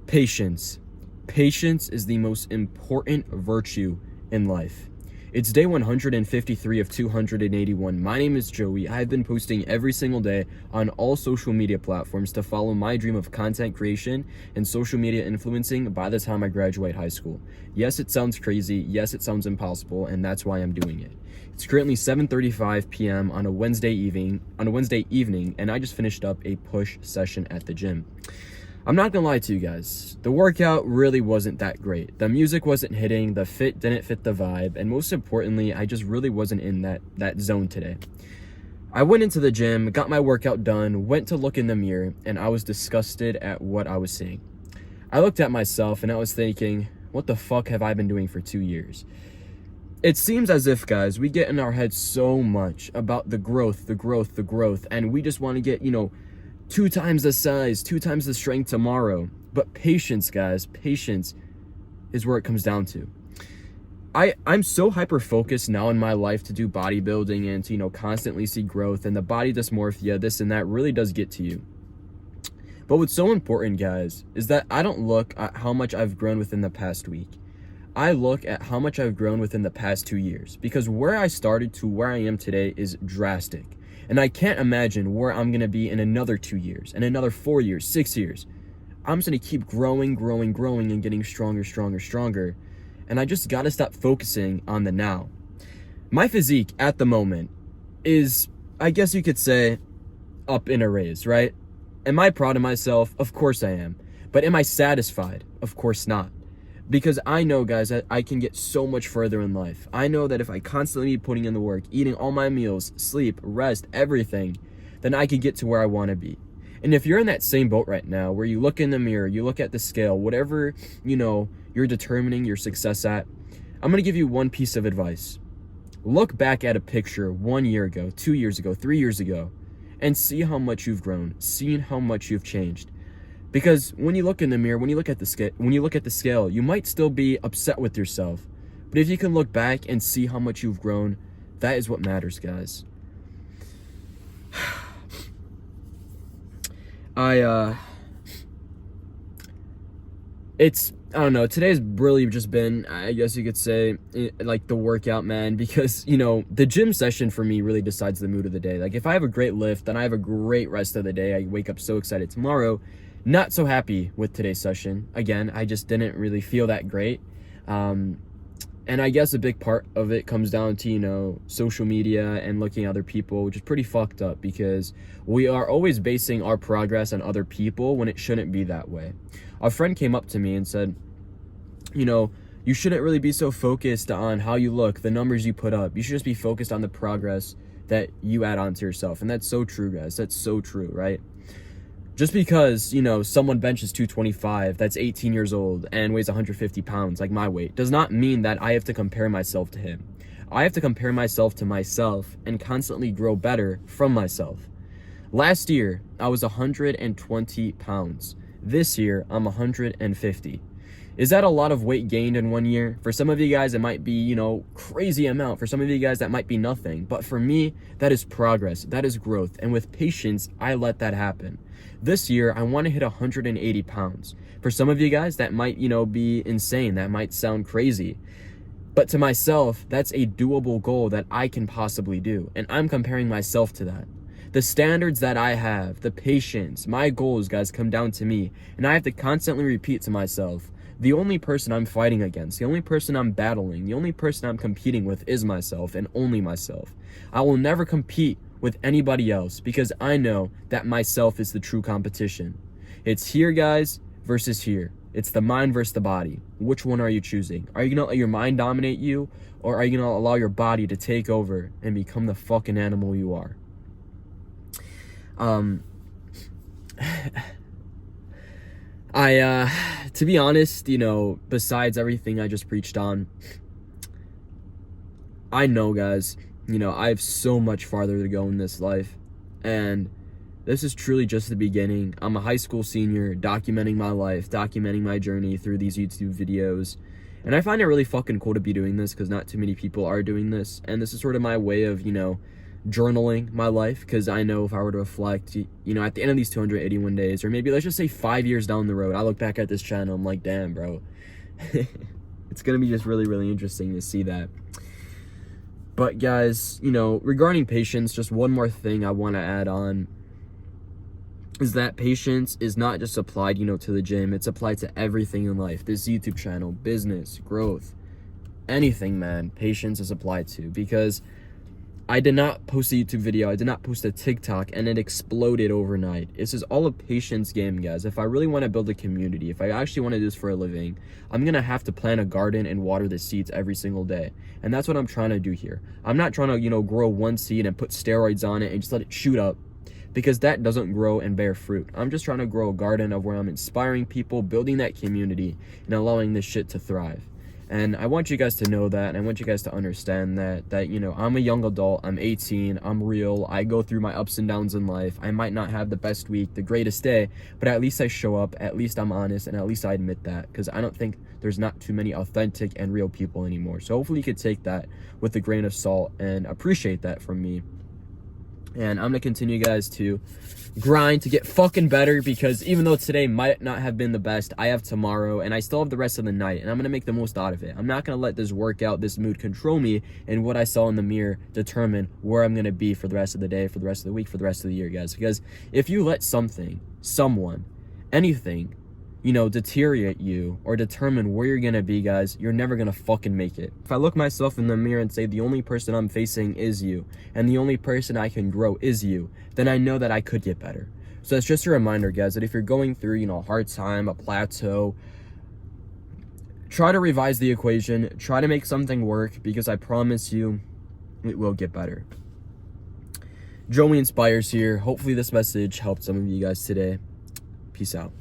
Patience. Patience is the most important virtue in life. It's day 153 of 281. My name is Joey. I've been posting every single day on all social media platforms to follow my dream of content creation and social media influencing by the time I graduate high school. Yes, it sounds crazy. Yes, it sounds impossible, and that's why I'm doing it. It's currently 7:35 p.m. on a Wednesday evening, and I just finished up a push session at the gym. I'm not gonna lie to you guys, the workout really wasn't that great. The music wasn't hitting, the fit didn't fit the vibe, and most importantly, I just really wasn't in that zone today. I went into the gym, got my workout done, went to look in the mirror, and I was disgusted at what I was seeing. I looked at myself and I was thinking, what the fuck have I been doing for 2 years? It seems as if, guys, we get in our heads so much about the growth, and we just want to get, 2 times the size, 2 times the strength tomorrow. But patience, guys, patience is where it comes down to. I'm so hyper-focused now in my life to do bodybuilding and to, constantly see growth, and the body dysmorphia, this and that really does get to you. But what's so important, guys, is that I don't look at how much I've grown within the past week. I look at how much I've grown within the past 2 years, because where I started to where I am today is drastic. And I can't imagine where I'm going to be in another 2 years, and another 4 years, 6 years. I'm just going to keep growing, and getting stronger. And I just got to stop focusing on the now. My physique at the moment is, I guess you could say, up in a raise, right? Am I proud of myself? Of course I am. But am I satisfied? Of course not. Because I know, guys, that I can get so much further in life. I know that if I constantly be putting in the work, eating all my meals, sleep, rest, everything, then I can get to where I want to be. And if you're in that same boat right now, where you look in the mirror, you look at the scale, whatever, you're determining your success at, I'm going to give you one piece of advice. Look back at a picture 1 year ago, 2 years ago, 3 years ago, and see how much you've grown, see how much you've changed. Because when you look in the mirror, when you look at the scale, you might still be upset with yourself. But if you can look back and see how much you've grown, that is what matters, guys. I don't know, today's really just been, I guess you could say, like the workout, man, because, the gym session for me really decides the mood of the day. Like, if I have a great lift, then I have a great rest of the day. I wake up so excited tomorrow. Not so happy with today's session. Again, I just didn't really feel that great. And I guess a big part of it comes down to, social media and looking at other people, which is pretty fucked up because we are always basing our progress on other people when it shouldn't be that way. A friend came up to me and said, you shouldn't really be so focused on how you look, the numbers you put up. You should just be focused on the progress that you add on to yourself. And that's so true, guys. That's so true, right? Just because, someone benches 225 that's 18 years old and weighs 150 pounds, like my weight, does not mean that I have to compare myself to him. I have to compare myself to myself and constantly grow better from myself. Last year, I was 120 pounds. This year, I'm 150. Is that a lot of weight gained in 1 year? For some of you guys, it might be, crazy amount. For some of you guys, that might be nothing. But for me, that is progress. That is growth. And with patience, I let that happen. This year, I want to hit 180 pounds. For some of you guys, that might, be insane. That might sound crazy. But to myself, that's a doable goal that I can possibly do. And I'm comparing myself to that. The standards that I have, the patience, my goals, guys, come down to me. And I have to constantly repeat to myself, the only person I'm fighting against, the only person I'm battling, the only person I'm competing with is myself and only myself. I will never compete with anybody else because I know that myself is the true competition. It's here, guys, versus here. It's the mind versus the body. Which one are you choosing? Are you going to let your mind dominate you, or are you going to allow your body to take over and become the fucking animal you are? To be honest, besides everything I just preached on, I know, guys, I have so much farther to go in this life, and this is truly just the beginning. I'm a high school senior, documenting my life, documenting my journey through these YouTube videos, and I find it really fucking cool to be doing this, because not too many people are doing this, and this is sort of my way of, journaling my life, because I know if I were to reflect, you know, at the end of these 281 days, or maybe let's just say 5 years down the road, I look back at this channel, I'm like, damn, bro. It's gonna be just really, really interesting to see that. But guys, you know, regarding patience, just one more thing I want to add on is that patience is not just applied, you know, to the gym. It's applied to everything in life. This YouTube channel, business, growth, anything, man. Patience is applied to, because I did not post a YouTube video, I did not post a TikTok, and it exploded overnight. This is all a patience game, guys. If I really want to build a community, if I actually want to do this for a living, I'm going to have to plant a garden and water the seeds every single day. And that's what I'm trying to do here. I'm not trying to, you know, grow one seed and put steroids on it and just let it shoot up, because that doesn't grow and bear fruit. I'm just trying to grow a garden of where I'm inspiring people, building that community, and allowing this shit to thrive. And I want you guys to know that, and I want you guys to understand that, you know, I'm a young adult, I'm 18, I'm real, I go through my ups and downs in life. I might not have the best week, the greatest day, but at least I show up, at least I'm honest, and at least I admit that, because I don't think there's not too many authentic and real people anymore. So hopefully you could take that with a grain of salt and appreciate that from me. And I'm gonna continue, guys, to grind to get fucking better, because even though today might not have been the best, I have tomorrow and I still have the rest of the night, and I'm gonna make the most out of it. I'm not gonna let this workout, this mood control me, and what I saw in the mirror determine where I'm gonna be for the rest of the day, for the rest of the week, for the rest of the year, guys. Because if you let something, someone, anything, you know, deteriorate you or determine where you're gonna be, guys, you're never gonna fucking make it. If I look myself in the mirror and say the only person I'm facing is you, and the only person I can grow is you, then I know that I could get better. So it's just a reminder, guys, that if you're going through, you know, a hard time, a plateau, try to revise the equation, try to make something work, because I promise you it will get better. Joey Inspires here. Hopefully this message helped some of you guys today. Peace out.